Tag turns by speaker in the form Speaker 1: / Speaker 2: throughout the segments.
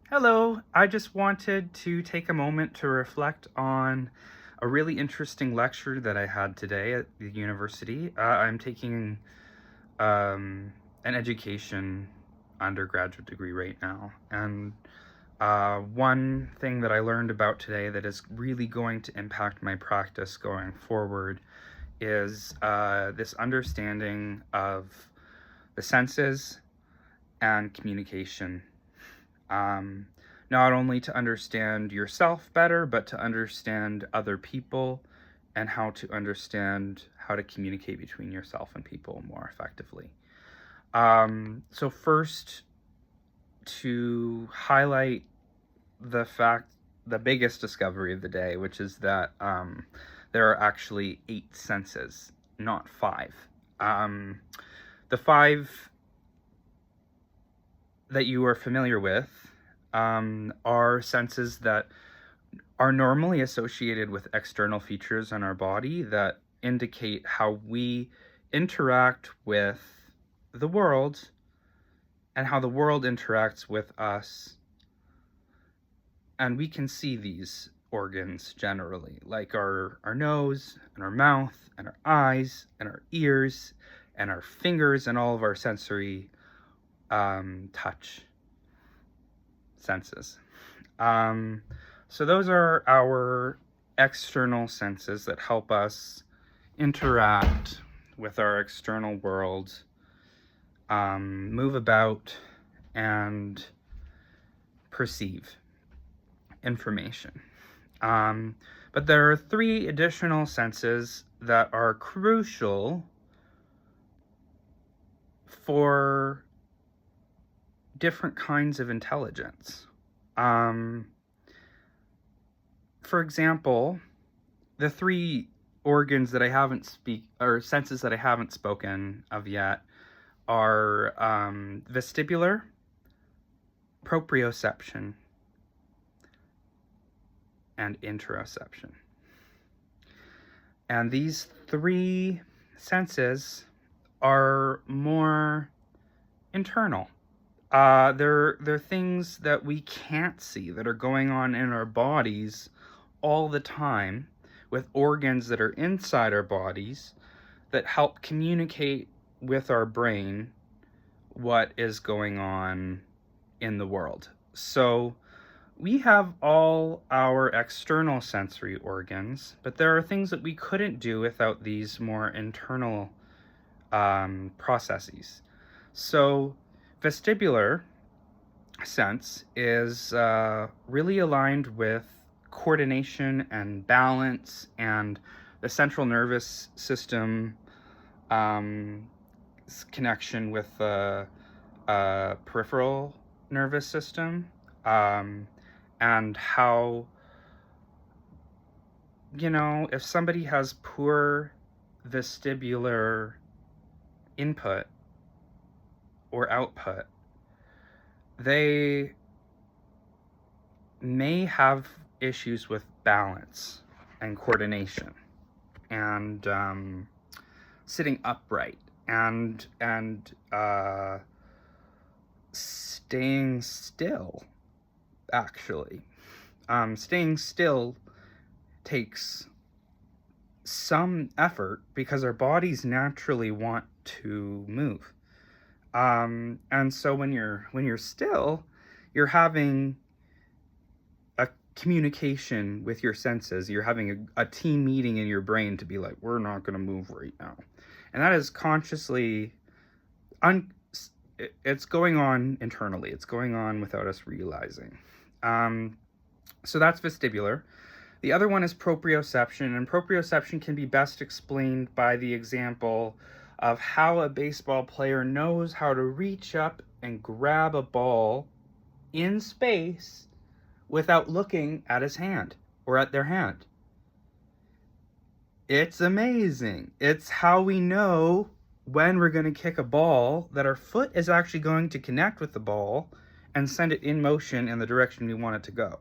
Speaker 1: Hello, I just wanted to take a moment to reflect on a really interesting lecture that I had today at the university. I'm taking an education undergraduate degree right now, and one thing that I learned about today that is really going to impact my practice going forward is this understanding of the senses and communication. Um, Not only to understand yourself better, but to understand other people and how to understand how to communicate between yourself and people more effectively. So first, to highlight the biggest discovery of the day, which is that there are actually 8 senses, not 5. The 5 that you are familiar with are senses that are normally associated with external features in our body that indicate how we interact with the world and how the world interacts with us. And we can see these organs generally, like our nose and our mouth and our eyes and our ears and our fingers and all of our sensory touch senses. So those are our external senses that help us interact with our external world, move about, and perceive information. But there are 3 additional senses that are crucial for different kinds of intelligence. For example, the 3 organs that I haven't senses that I haven't spoken of yet are vestibular, proprioception, and interoception. And these 3 senses are more internal. They're things that we can't see that are going on in our bodies all the time, with organs that are inside our bodies that help communicate with our brain what is going on in the world. So we have all our external sensory organs, but there are things that we couldn't do without these more internal processes. So vestibular sense is really aligned with coordination and balance and the central nervous system connection with the peripheral nervous system, and how, if somebody has poor vestibular input or output, they may have issues with balance and coordination and sitting upright and staying still. Actually, staying still takes some effort because our bodies naturally want to move. And so when you're still, you're having a communication with your senses. You're having a team meeting in your brain to be like, we're not going to move right now. And that is consciously, it's going on internally. It's going on without us realizing. So that's vestibular. The other one is proprioception, and proprioception can be best explained by the example of how a baseball player knows how to reach up and grab a ball in space without looking at his hand or at their hand. It's amazing. It's how we know when we're going to kick a ball that our foot is actually going to connect with the ball and send it in motion in the direction we want it to go.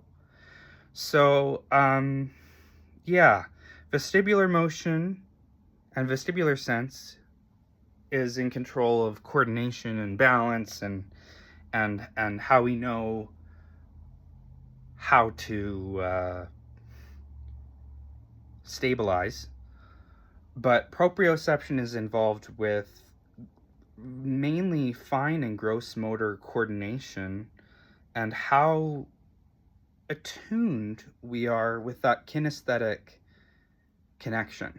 Speaker 1: So, vestibular motion and vestibular sense is in control of coordination and balance and how we know how to stabilize, but proprioception is involved with mainly fine and gross motor coordination and how attuned we are with that kinesthetic connection.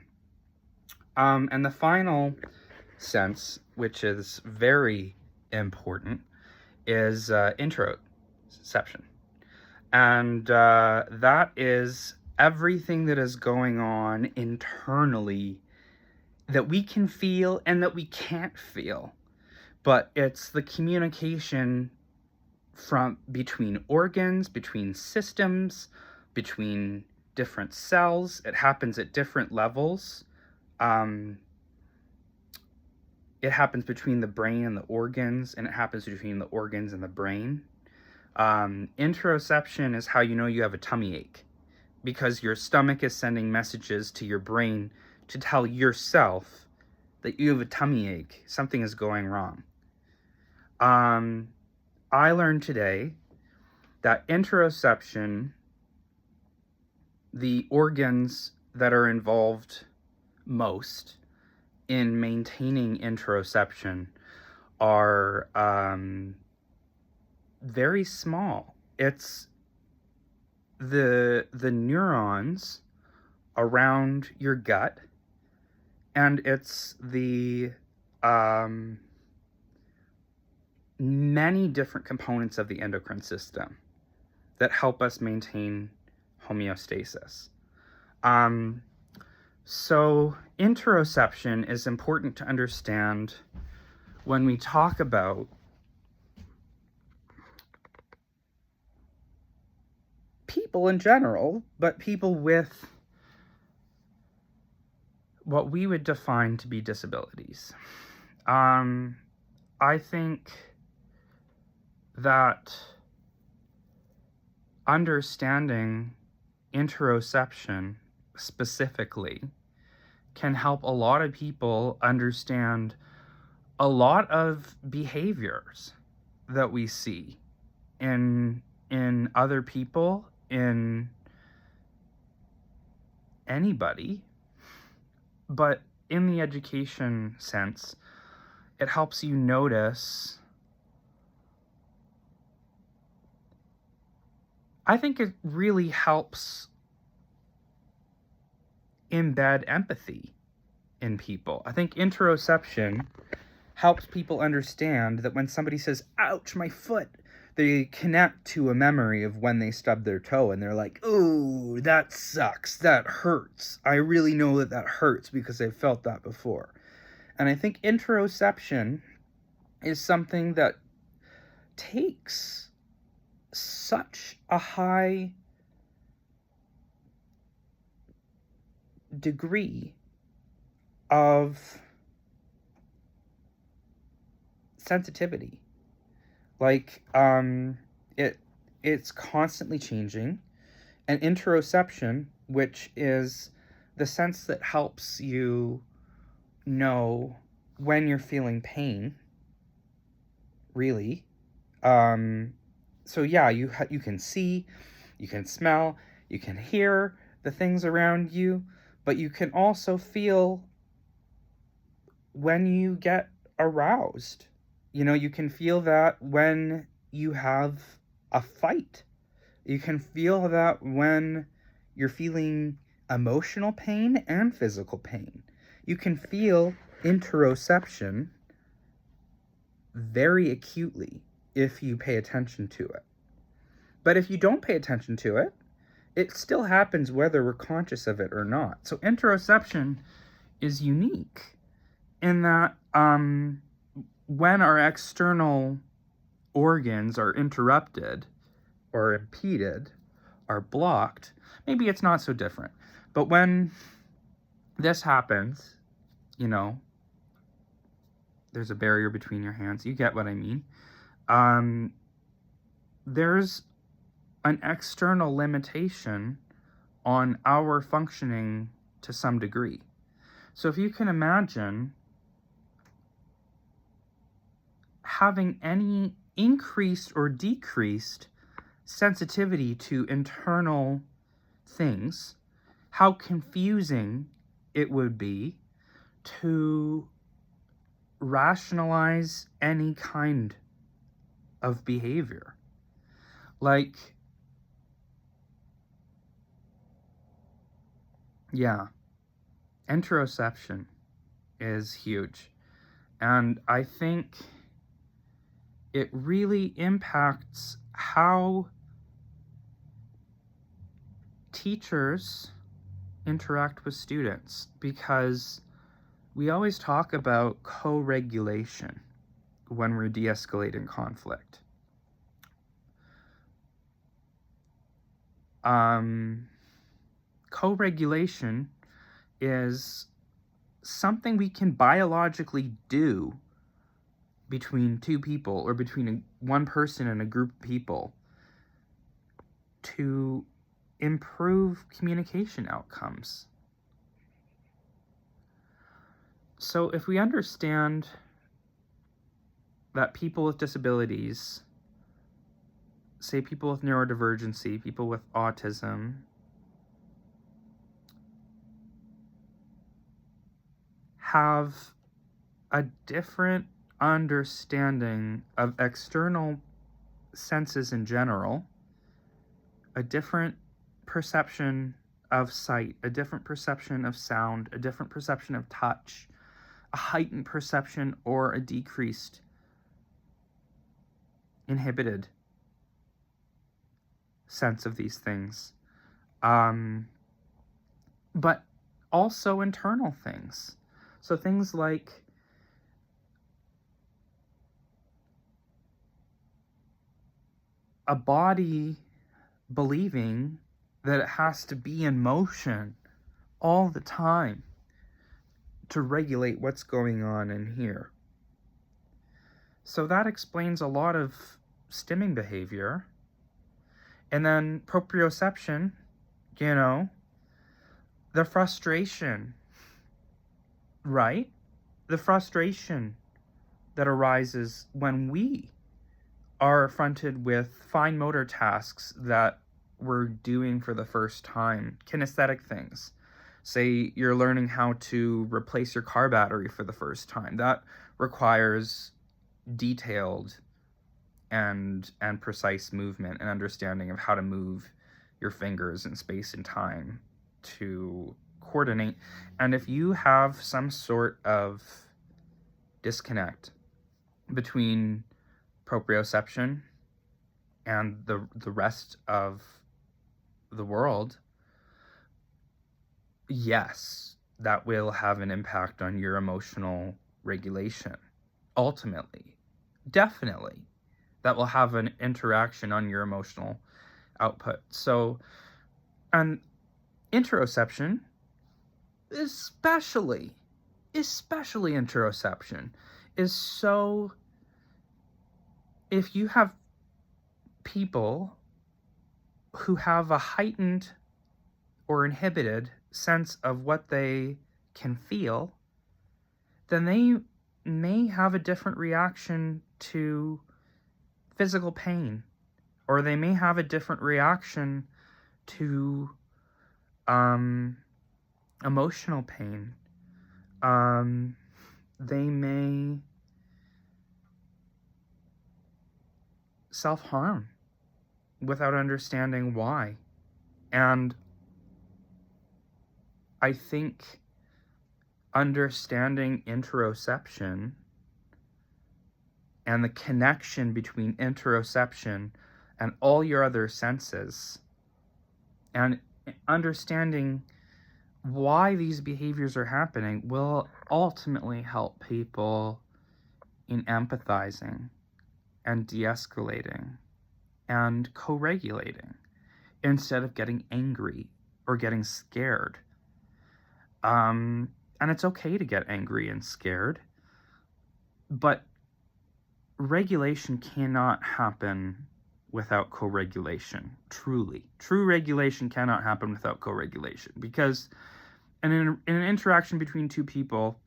Speaker 1: And the final sense, which is very important, is interoception. And that is everything that is going on internally that we can feel and that we can't feel. But it's the communication from between organs, between systems, between different cells. It happens at different levels. It happens between the brain and the organs, and it happens between the organs and the brain. Interoception is how you know you have a tummy ache, because your stomach is sending messages to your brain to tell yourself that you have a tummy ache, something is going wrong. I learned today that interoception, the organs that are involved most in maintaining interoception are very small. It's the neurons around your gut, and it's the many different components of the endocrine system that help us maintain homeostasis. So interoception is important to understand when we talk about people in general, but people with what we would define to be disabilities. I think that understanding interoception specifically can help a lot of people understand a lot of behaviors that we see in other people, in anybody. But in the education sense, it helps you notice. I think it really helps embed empathy in people. I think interoception helps people understand that when somebody says, ouch, my foot, they connect to a memory of when they stubbed their toe and they're like, ooh, that sucks, that hurts. I really know that that hurts because I've felt that before. And I think interoception is something that takes such a high degree of sensitivity. Like, it's constantly changing. And interoception, which is the sense that helps you know when you're feeling pain, really. So yeah, you can see, you can smell, you can hear the things around you, but you can also feel when you get aroused. You know, you can feel that when you have a fight. You can feel that when you're feeling emotional pain and physical pain. You can feel interoception very acutely if you pay attention to it. But if you don't pay attention to it, it still happens whether we're conscious of it or not. So interoception is unique in that when our external organs are interrupted or impeded, are blocked, maybe it's not so different. But when this happens, you know, there's a barrier between your hands. You get what I mean. There's an external limitation on our functioning to some degree. So if you can imagine having any increased or decreased sensitivity to internal things, how confusing it would be to rationalize any kind of behavior. Like, yeah, interoception is huge. And I think it really impacts how teachers interact with students, because we always talk about co-regulation when we're de-escalating conflict. Co-regulation is something we can biologically do between two people, or between one person and a group of people, to improve communication outcomes. So if we understand that people with disabilities, say people with neurodivergency, people with autism, have a different understanding of external senses in general, a different perception of sight, a different perception of sound, a different perception of touch, a heightened perception or a decreased, inhibited sense of these things. But also internal things. So things like a body believing that it has to be in motion all the time to regulate what's going on in here. So that explains a lot of stimming behavior. And then proprioception, the frustration, right? The frustration that arises when we are fronted with fine motor tasks that we're doing for the first time, kinesthetic things. Say you're learning how to replace your car battery for the first time. That requires detailed and precise movement and understanding of how to move your fingers in space and time to coordinate. And if you have some sort of disconnect between proprioception and the rest of the world, yes, that will have an impact on your emotional regulation. Ultimately, definitely, that will have an interaction on your emotional output. So, and interoception, especially interoception, is so, if you have people who have a heightened or inhibited sense of what they can feel, then they may have a different reaction to physical pain, or they may have a different reaction to emotional pain. They may self-harm without understanding why. And I think understanding interoception and the connection between interoception and all your other senses, and understanding why these behaviors are happening, will ultimately help people in empathizing and de-escalating and co-regulating instead of getting angry or getting scared. And it's okay to get angry and scared, but regulation cannot happen without co-regulation. Truly. True regulation cannot happen without co-regulation, because in an interaction between two people,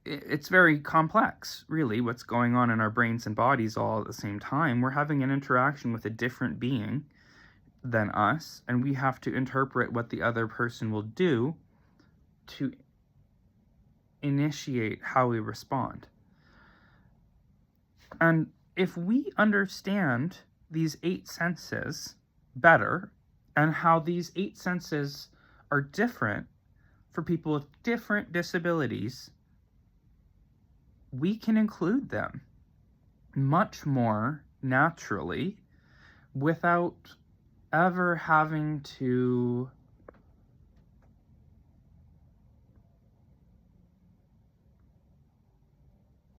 Speaker 1: it's very complex, really, what's going on in our brains and bodies all at the same time. We're having an interaction with a different being than us, and we have to interpret what the other person will do to initiate how we respond. And if we understand these 8 senses better, and how these 8 senses are different for people with different disabilities, we can include them much more naturally without ever having to